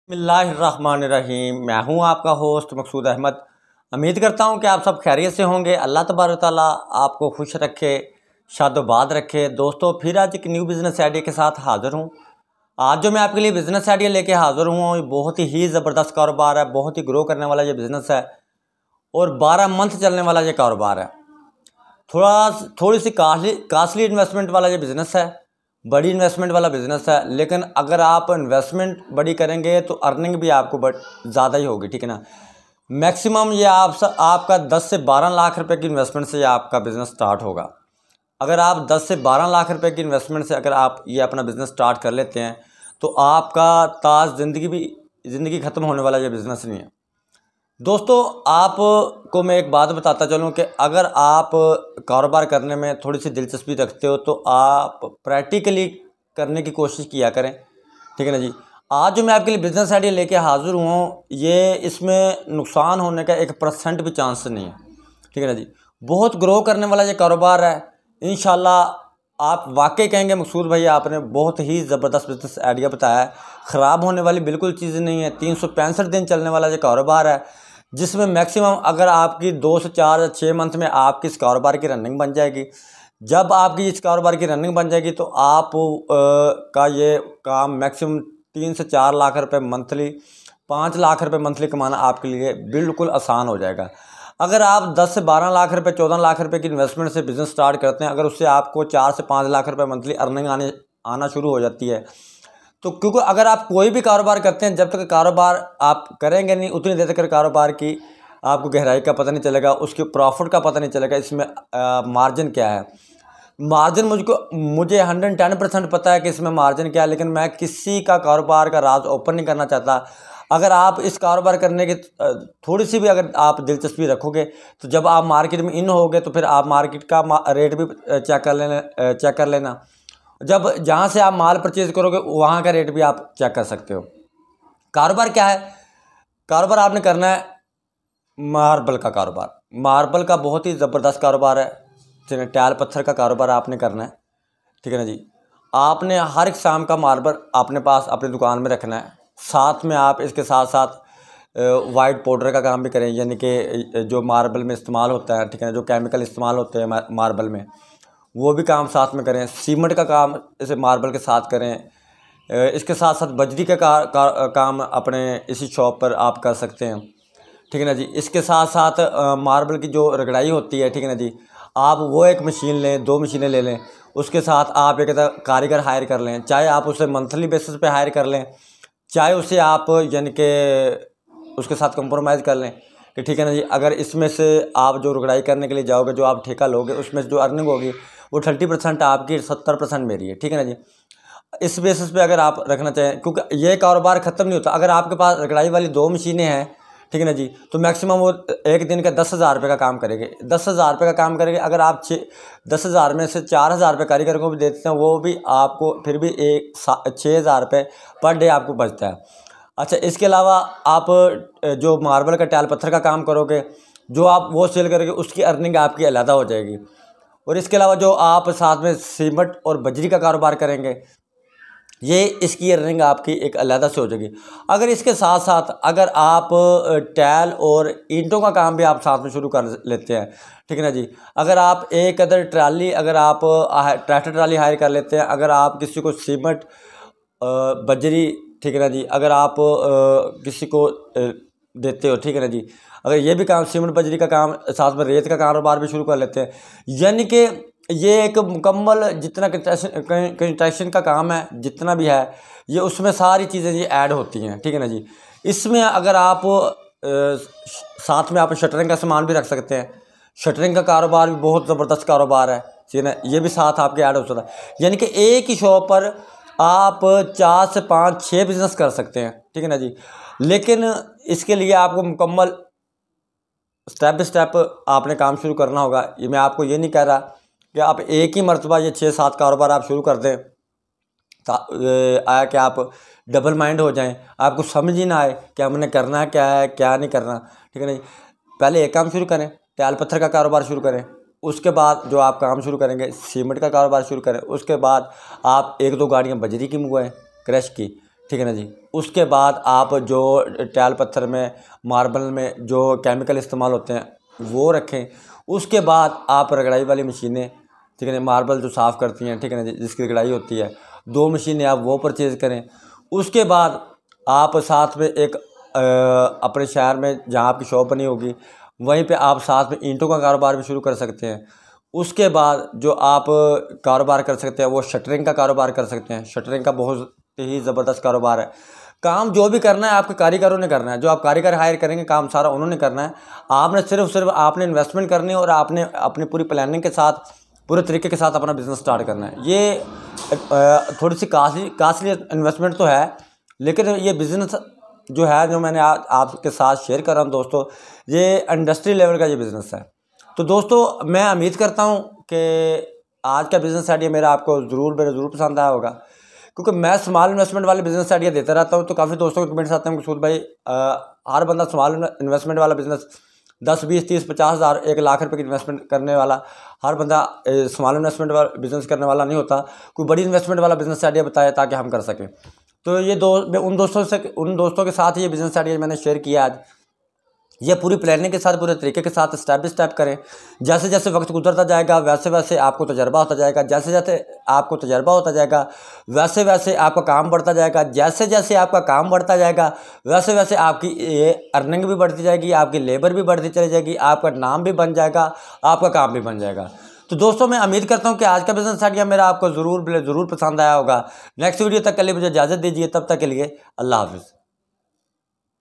बिस्मिल्लाहिर्रहमानिर्रहीम। मैं हूं आपका होस्ट मकसूद अहमद। उम्मीद करता हूं कि आप सब खैरियत से होंगे। अल्लाह तबारक ताला आपको खुश रखे, शादोबाद रखे। दोस्तों, फिर आज एक न्यू बिज़नेस आइडिया के साथ हाज़िर हूं। आज जो मैं आपके लिए बिज़नेस आइडिया लेके हाज़िर हूँ, बहुत ही ज़बरदस्त कारोबार है, बहुत ही ग्रो करने वाला ये बिज़नेस है और 12 मंथ चलने वाला ये कारोबार है। थोड़ी सी कास्टली इन्वेस्टमेंट वाला ये बिज़नेस है, बड़ी इन्वेस्टमेंट वाला बिज़नेस है। लेकिन अगर आप इन्वेस्टमेंट बड़ी करेंगे तो अर्निंग भी आपको ज़्यादा ही होगी, ठीक है ना। मैक्सिमम ये आपका 10 से 12 लाख रुपए की इन्वेस्टमेंट से आपका बिज़नेस स्टार्ट होगा। अगर आप 10 से 12 लाख रुपए की इन्वेस्टमेंट से अगर आप ये अपना बिज़नेस स्टार्ट कर लेते हैं तो आपका ताज ज़िंदगी ख़त्म होने वाला ये बिज़नेस नहीं है। दोस्तों, आपको मैं एक बात बताता चलूं कि अगर आप कारोबार करने में थोड़ी सी दिलचस्पी रखते हो तो आप प्रैक्टिकली करने की कोशिश किया करें, ठीक है ना जी। आज जो मैं आपके लिए बिज़नेस आइडिया लेके हाज़िर हुआ हूँ, ये इसमें नुकसान होने का 1% भी चांस नहीं है, ठीक है ना जी। बहुत ग्रो करने वाला ये कारोबार है। इंशाल्लाह आप वाकई कहेंगे मकसूद भाई आपने बहुत ही ज़बरदस्त बिज़नेस आइडिया बताया है। ख़राब होने वाली बिल्कुल चीज़ नहीं है। 365 दिन चलने वाला ये कारोबार है, जिसमें मैक्सिमम अगर आपकी 2 से 4 या 6 मंथ में आपकी इस कारोबार की रनिंग बन जाएगी। जब आपकी इस कारोबार की रनिंग बन जाएगी तो आप का ये काम मैक्सिमम 3 से 4 लाख रुपए मंथली, 5 लाख रुपए मंथली कमाना आपके लिए बिल्कुल आसान हो जाएगा। अगर आप 10 से 12 लाख रुपए, 14 लाख रुपए की इन्वेस्टमेंट से बिज़नेस स्टार्ट करते हैं, अगर उससे आपको 4 से 5 लाख रुपए मंथली अर्निंग आना शुरू हो जाती है, तो क्योंकि अगर आप कोई भी कारोबार करते हैं, जब तक कारोबार आप करेंगे नहीं उतनी देर तक कारोबार की आपको गहराई का पता नहीं चलेगा, उसके प्रॉफिट का पता नहीं चलेगा, इसमें मार्जिन क्या है। मार्जिन मुझे 110% पता है कि इसमें मार्जिन क्या है, लेकिन मैं किसी का कारोबार का राज ओपन नहीं करना चाहता। अगर आप इस कारोबार करने की थोड़ी सी भी अगर आप दिलचस्पी रखोगे तो जब आप मार्केट में इन होगे तो फिर आप मार्केट का रेट भी चेक कर लेना। जब जहाँ से आप माल परचेज करोगे वहाँ का रेट भी आप चेक कर सकते हो। कारोबार क्या है? कारोबार आपने करना है मार्बल का कारोबार। मार्बल का बहुत ही ज़बरदस्त कारोबार है, टाइल पत्थर का कारोबार आपने करना है, ठीक है ना जी। आपने हर एक शाम का मार्बल अपने पास अपनी दुकान में रखना है। साथ में आप इसके साथ साथ वाइट पाउडर का काम भी करें, यानी कि जो मार्बल में इस्तेमाल होता है, ठीक है ना, जो केमिकल इस्तेमाल होते हैं मार्बल में, वो भी काम साथ में करें। सीमेंट का काम इसे मार्बल के साथ करें। इसके साथ साथ बजरी का काम अपने इसी शॉप पर आप कर सकते हैं, ठीक है ना जी। इसके साथ साथ मार्बल की जो रगड़ाई होती है, ठीक है ना जी, आप वो एक मशीन लें, 2 मशीनें ले लें। उसके साथ आप एक कारीगर हायर कर लें, चाहे आप उसे मंथली बेसिस पे हायर कर लें, चाहे उसे आप यानी कि उसके साथ कंप्रोमाइज़ कर लें कि ठीक है ना जी, अगर इसमें से आप जो रुगड़ाई करने के लिए जाओगे, जो आप ठेका लोगे, उसमें से जो अर्निंग होगी वो 30% आपकी, 70% मेरी है, ठीक है ना जी। इस बेसिस पे अगर आप रखना चाहें, क्योंकि ये कारोबार ख़त्म नहीं होता। अगर आपके पास रगड़ाई वाली 2 मशीनें हैं, ठीक है ना जी, तो मैक्सिमम वो एक दिन का 10,000 रुपये का काम करेंगे। 10,000 रुपये का काम करेंगे। अगर आप 10,000 में से 4,000 रुपये कारीगर को भी देते हैं, वो भी आपको फिर भी 6,000 रुपये पर डे आपको बचता है। अच्छा, इसके अलावा आप जो मार्बल का टाइल पत्थर का काम करोगे, जो आप वो सेल करोगे, उसकी अर्निंग आपकी अलग हो जाएगी। और इसके अलावा जो आप साथ में सीमेंट और बजरी का कारोबार करेंगे, ये इसकी अर्निंग आपकी एक अलग से हो जाएगी। अगर इसके साथ साथ अगर आप टाइल और ईंटों का काम भी आप साथ में शुरू कर लेते हैं, ठीक है ना जी, अगर आप एक अदर ट्राली, अगर आप ट्रैक्टर ट्राली हायर कर लेते हैं, अगर आप किसी को सीमेंट बजरी, ठीक है ना जी, अगर आप किसी को देते हो, ठीक है ना जी, अगर ये भी काम सीमेंट बजरी का काम साथ में रेत का कारोबार भी शुरू कर लेते हैं, यानी कि ये एक मुकम्मल जितना कंस्ट्रक्शन का काम है, जितना भी है, ये उसमें सारी चीज़ें ये ऐड होती हैं, ठीक है ना जी। इसमें अगर आप साथ में आप शटरिंग का सामान भी रख सकते हैं। शटरिंग का कारोबार भी बहुत ज़बरदस्त कारोबार है, ठीक है ना, ये भी साथ आपके ऐड हो सकता है। यानी कि एक ही शॉप पर आप 4 से 5, 6 बिज़नेस कर सकते हैं, ठीक है ना जी। लेकिन इसके लिए आपको मुकम्मल स्टेप बाय स्टेप आपने काम शुरू करना होगा। ये मैं आपको ये नहीं कह रहा कि आप एक ही मरतबा ये 6-7 कारोबार आप शुरू कर दें, आया कि आप डबल माइंड हो जाएं, आपको समझ ही ना आए कि हमने करना क्या है, क्या नहीं करना, ठीक है ना जी। पहले एक काम शुरू करें, टाइल पत्थर का कारोबार शुरू करें। उसके बाद जो आप काम शुरू करेंगे, सीमेंट का कारोबार शुरू करें। उसके बाद आप 1-2 गाड़ियाँ बजरी की मंगवाएँ, क्रश की, ठीक है ना जी। उसके बाद आप जो टाइल पत्थर में, मार्बल में जो केमिकल इस्तेमाल होते हैं वो रखें। उसके बाद आप रगड़ाई वाली मशीनें, ठीक है ना, मार्बल जो साफ़ करती हैं, ठीक है ना जी, जिसकी रगड़ाई होती है, 2 मशीनें आप वो परचेज़ करें। उसके बाद आप साथ में एक अपने शहर में जहाँ आपकी शॉप बनी होगी वहीं पे आप साथ में ईंटों का कारोबार भी शुरू कर सकते हैं। उसके बाद जो आप कारोबार कर सकते हैं वो शटरिंग का कारोबार कर सकते हैं। शटरिंग का बहुत ही ज़बरदस्त कारोबार है। काम जो भी करना है आपके कारीगरों ने करना है, जो आप कारीगर हायर करेंगे काम सारा उन्होंने करना है। आपने सिर्फ आपने इन्वेस्टमेंट करनी है और आपने अपनी पूरी प्लानिंग के साथ, पूरे तरीके के साथ अपना बिज़नेस स्टार्ट करना है। ये थोड़ी सी कास्टली इन्वेस्टमेंट तो है, लेकिन ये बिज़नेस जो है, जो मैंने आपके साथ शेयर कर रहा हूँ दोस्तों, ये इंडस्ट्री लेवल का ये बिज़नेस है। तो दोस्तों मैं उम्मीद करता हूँ कि आज का बिज़नेस आइडिया मेरा आपको ज़रूर पसंद आया होगा, क्योंकि मैं स्मॉल इन्वेस्टमेंट वाले बिज़नेस आइडिया देता रहता हूँ। तो काफ़ी दोस्तों के कमेंट्स आते हैं मकसूद भाई, हर बंदा स्मॉल इन्वेस्टमेंट वाला बिज़नेस 10, 20, 30, 50 हज़ार, 1 लाख रुपए की इन्वेस्टमेंट करने वाला हर बंदा स्मॉल इन्वेस्टमेंट वाला बिज़नेस करने वाला नहीं होता। कोई बड़ी इन्वेस्टमेंट वाला बिज़नेस आइडिया बताए ताकि हम कर सकें। तो ये उन दोस्तों के साथ ये बिज़नेस आइडिया मैंने शेयर किया आज। ये पूरी प्लानिंग के साथ, पूरे तरीके के साथ स्टेप बाय स्टेप करें। जैसे जैसे वक्त गुजरता जाएगा वैसे वैसे आपको तजर्बा होता जाएगा। जैसे जैसे आपको तजर्बा होता जाएगा वैसे वैसे आपका काम बढ़ता जाएगा। जैसे जैसे आपका काम बढ़ता जाएगा वैसे वैसे आपकी ये अर्निंग भी बढ़ती जाएगी, आपकी लेबर भी बढ़ती चली जाएगी, आपका नाम भी बन जाएगा, आपका काम भी बन जाएगा। तो दोस्तों मैं उम्मीद करता हूँ कि आज का बिज़नेस आइडिया मेरा आपको ज़रूर पसंद आया होगा। नेक्स्ट वीडियो तक के लिए मुझे इजाज़त दीजिए। तब तक के लिए अल्लाह हाफ़िज़।